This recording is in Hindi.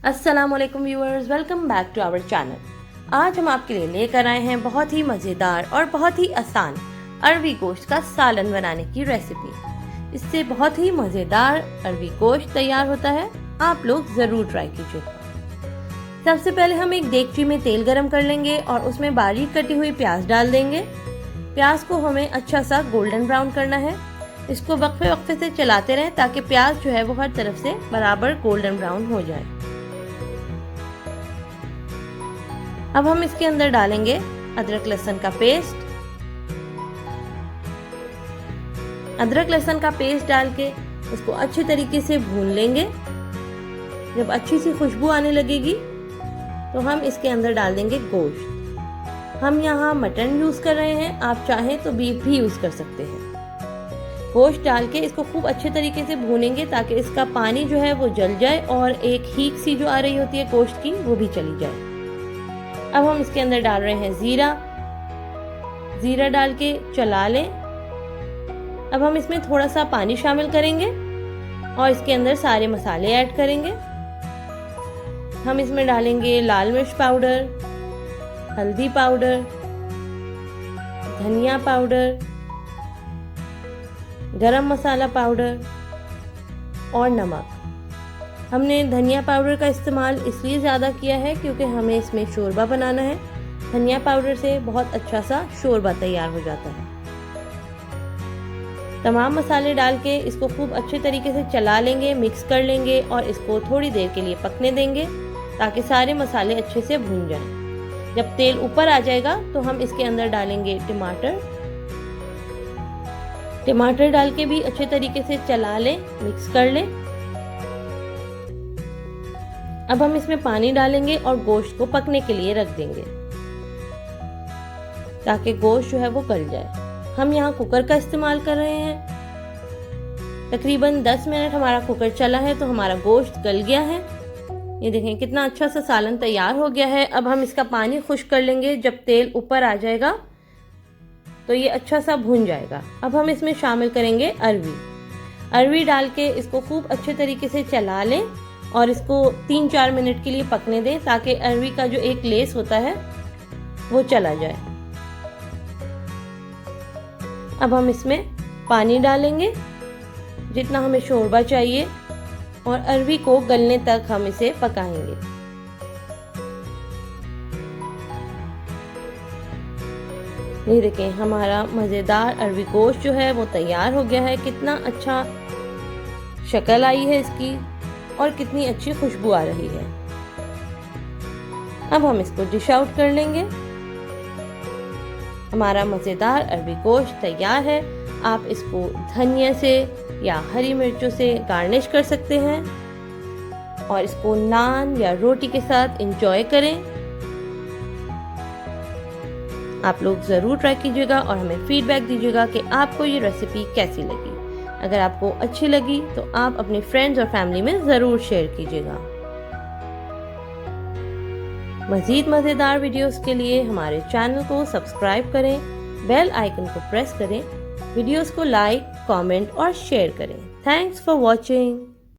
अस्सलामुअलैकुम viewers, welcome back to our channel. आज हम आपके लिए लेकर आए हैं बहुत ही मज़ेदार और बहुत ही आसान अरवी गोश्त का सालन बनाने की रेसिपी। इससे बहुत ही मज़ेदार अरवी गोश्त तैयार होता है, आप लोग ज़रूर ट्राई कीजिएगा। सबसे पहले हम एक देगची में तेल गरम कर लेंगे और उसमें बारीक कटी हुई प्याज डाल देंगे। प्याज को हमें अच्छा सा गोल्डन ब्राउन करना है। इसको वक्फे वक्फे से चलाते रहें ताकि प्याज जो है वो हर तरफ से बराबर गोल्डन ब्राउन हो जाए। अब हम इसके अंदर डालेंगे अदरक लहसुन का पेस्ट। अदरक लहसुन का पेस्ट डाल के इसको अच्छी तरीके से भून लेंगे। जब अच्छी सी खुशबू आने लगेगी तो हम इसके अंदर डाल देंगे गोश्त। हम यहाँ मटन यूज कर रहे हैं, आप चाहें तो बीफ भी यूज कर सकते हैं। गोश्त डाल के इसको खूब अच्छे तरीके से भूनेंगे ताकि इसका पानी जो है वो जल जाए और एक हीक सी जो आ रही होती है गोश्त की वो भी चली जाए। अब हम इसके अंदर डाल रहे हैं जीरा डाल के चला लें। अब हम इसमें थोड़ा सा पानी शामिल करेंगे और इसके अंदर सारे मसाले ऐड करेंगे। हम इसमें डालेंगे लाल मिर्च पाउडर, हल्दी पाउडर, धनिया पाउडर, गरम मसाला पाउडर और नमक। हमने धनिया पाउडर का इस्तेमाल इसलिए ज़्यादा किया है क्योंकि हमें इसमें शोरबा बनाना है। धनिया पाउडर से बहुत अच्छा सा शोरबा तैयार हो जाता है। तमाम मसाले डाल के इसको खूब अच्छे तरीके से चला लेंगे, मिक्स कर लेंगे और इसको थोड़ी देर के लिए पकने देंगे ताकि सारे मसाले अच्छे से भून जाएं। जब तेल ऊपर आ जाएगा तो हम इसके अंदर डालेंगे टमाटर डाल के भी अच्छे तरीके से चला लें, मिक्स कर लें। अब हम इसमें पानी डालेंगे और गोश्त को पकने के लिए रख देंगे ताकि गोश्त जो है वो गल जाए। हम यहाँ कुकर का इस्तेमाल कर रहे हैं। तकरीबन 10 मिनट हमारा कुकर चला है तो हमारा गोश्त गल गया है। ये देखें कितना अच्छा सा सालन तैयार हो गया है। अब हम इसका पानी खुश्क कर लेंगे। जब तेल ऊपर आ जाएगा तो ये अच्छा सा भून जाएगा। अब हम इसमें शामिल करेंगे अरवी डाल के इसको खूब अच्छे तरीके से चला लें और इसको 3-4 मिनट के लिए पकने दें ताकि अरवी का जो एक लेस होता है वो चला जाए। अब हम इसमें पानी डालेंगे जितना हमें शोरबा चाहिए और अरवी को गलने तक हम इसे पकाएंगे। ये देखें हमारा मज़ेदार अरवी गोश्त जो है वो तैयार हो गया है। कितना अच्छा शक्ल आई है इसकी और कितनी अच्छी खुशबू आ रही है। अब हम इसको डिश आउट कर लेंगे। हमारा मज़ेदार अरवी गोश्त तैयार है। आप इसको धनिया से या हरी मिर्चों से गार्निश कर सकते हैं और इसको नान या रोटी के साथ एंजॉय करें। आप लोग ज़रूर ट्राई कीजिएगा और हमें फीडबैक दीजिएगा कि आपको ये रेसिपी कैसी लगी। अगर आपको अच्छी लगी तो आप अपने फ्रेंड्स और फैमिली में ज़रूर शेयर कीजिएगा। मज़ीद मज़ेदार वीडियोस के लिए हमारे चैनल को सब्सक्राइब करें, बेल आइकन को प्रेस करें, वीडियोस को लाइक, कमेंट और शेयर करें। Thanks for watching.